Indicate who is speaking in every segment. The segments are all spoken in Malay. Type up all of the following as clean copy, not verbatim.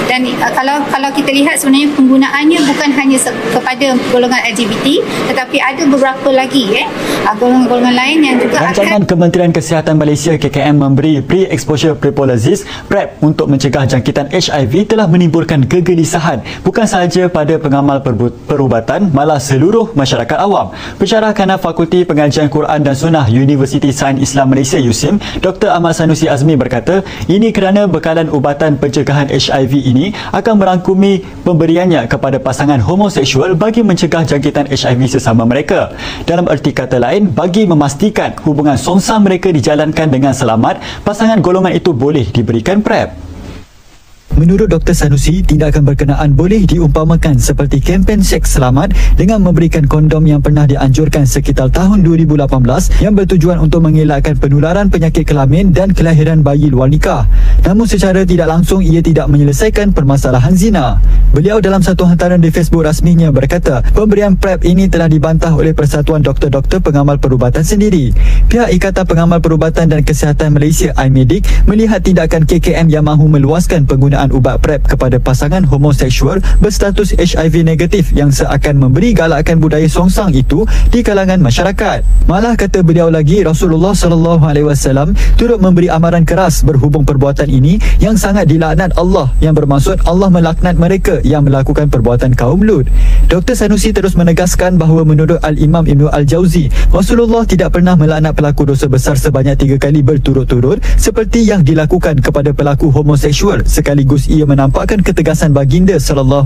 Speaker 1: Dan kalau kita lihat sebenarnya penggunaannya bukan hanya kepada golongan LGBT, tetapi ada beberapa lagi golongan-golongan lain yang juga
Speaker 2: Rancangan Kementerian Kesihatan Malaysia KKM memberi Pre-Exposure Prophylaxis PrEP untuk mencegah jangkitan HIV telah menimbulkan kegelisahan bukan sahaja pada pengamal perubatan, malah seluruh masyarakat awam. Pensyarah Kanal Fakulti Pengajian Quran dan Sunnah Universiti Sains Islam Malaysia USIM, Dr. Ahmad Sanusi Azmi berkata, ini kerana bekalan ubatan pencegahan HIV ini akan merangkumi pemberiannya kepada pasangan homoseksual bagi mencegah jangkitan HIV sesama mereka. Dalam erti kata lain, bagi memastikan hubungan songsang mereka dijalankan dengan selamat, pasangan golongan itu boleh diberikan PrEP. Menurut Dr. Sanusi, tindakan berkenaan boleh diumpamakan seperti kempen seks selamat dengan memberikan kondom yang pernah dianjurkan sekitar tahun 2018 yang bertujuan untuk mengelakkan penularan penyakit kelamin dan kelahiran bayi luar nikah. Namun secara tidak langsung ia tidak menyelesaikan permasalahan zina. Beliau dalam satu hantaran di Facebook rasminya berkata, pemberian PrEP ini telah dibantah oleh Persatuan Doktor-Doktor Pengamal Perubatan sendiri. Pihak Ikatan Pengamal Perubatan dan Kesihatan Malaysia IMEDIC melihat tindakan KKM yang mahu meluaskan penggunaan ubat PrEP kepada pasangan homoseksual berstatus HIV negatif yang seakan memberi galakan budaya songsang itu di kalangan masyarakat. Malah kata beliau lagi, Rasulullah SAW turut memberi amaran keras berhubung perbuatan ini yang sangat dilaknat Allah, yang bermaksud Allah melaknat mereka yang melakukan perbuatan kaum Lut. Dr. Sanusi terus menegaskan bahawa menurut Al-Imam Ibn Al-Jauzi, Rasulullah tidak pernah melaknat pelaku dosa besar sebanyak 3 kali berturut-turut seperti yang dilakukan kepada pelaku homoseksual, sekaligus ia menampakkan ketegasan baginda SAW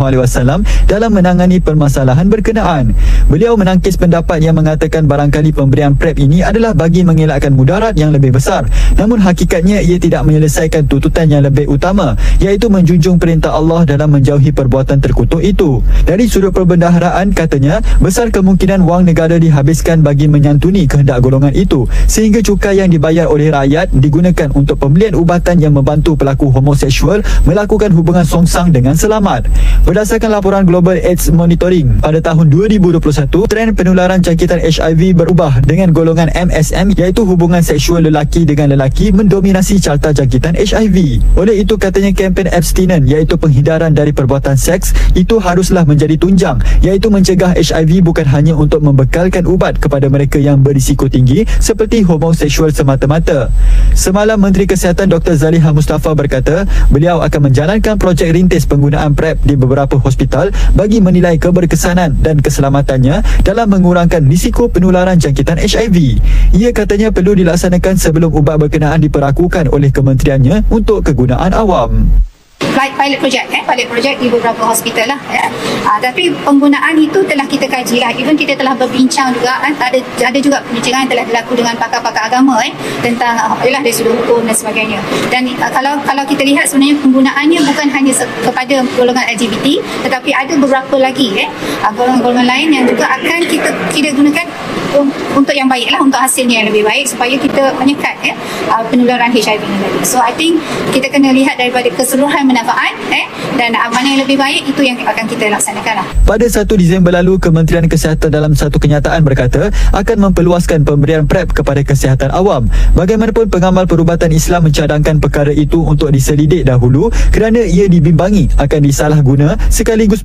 Speaker 2: dalam menangani permasalahan berkenaan. Beliau menangkis pendapat yang mengatakan barangkali pemberian PrEP ini adalah bagi mengelakkan mudarat yang lebih besar. Namun hakikatnya ia tidak menyelesaikan tuntutan yang lebih utama, iaitu menjunjung perintah Allah dalam menjauhi perbuatan terkutuk itu. Dari sudut perbendaharaan, katanya, besar kemungkinan wang negara dihabiskan bagi menyantuni kehendak golongan itu, sehingga cukai yang dibayar oleh rakyat digunakan untuk pembelian ubatan yang membantu pelaku homoseksual melakukan hubungan songsang dengan selamat. Berdasarkan laporan Global AIDS Monitoring, pada tahun 2021, trend penularan jangkitan HIV berubah dengan golongan MSM, iaitu hubungan seksual lelaki dengan lelaki mendominasi carta jangkitan HIV. Oleh itu, katanya kempen abstinen, iaitu penghindaran dari perbuatan seks, itu haruslah menjadi tunjang, iaitu mencegah HIV bukan hanya untuk membekalkan ubat kepada mereka yang berisiko tinggi seperti homoseksual semata-mata. Semalam, Menteri Kesihatan Dr. Zaliha Mustafa berkata, beliau akan menjalankan projek rintis penggunaan PrEP di beberapa hospital bagi menilai keberkesanan dan keselamatannya dalam mengurangkan risiko penularan jangkitan HIV. Ia katanya perlu dilaksanakan sebelum ubat berkenaan diperlakukan oleh kementeriannya untuk kegunaan awam.
Speaker 1: Pilot project di beberapa hospital lah tapi penggunaan itu telah kita kaji lah, even kita telah berbincang juga ada juga perbincangan yang telah dilakukan dengan pakar-pakar agama tentang dari sudut hukum dan sebagainya. Dan kalau kita lihat sebenarnya penggunaannya bukan hanya kepada golongan LGBT, tetapi ada beberapa lagi golongan-golongan lain yang juga akan kita gunakan untuk yang baik lah, untuk hasilnya yang lebih baik supaya kita menyekat penularan HIV ini tadi. So I think kita kena lihat daripada keseluruhan manfaat dan mana yang lebih baik, itu yang akan kita laksanakan lah.
Speaker 2: Pada 1 Disember lalu, Kementerian Kesihatan dalam satu kenyataan berkata akan memperluaskan pemberian PrEP kepada kesihatan awam. Bagaimanapun, pengamal perubatan Islam mencadangkan perkara itu untuk diselidik dahulu kerana ia dibimbangi akan disalahguna sekaligus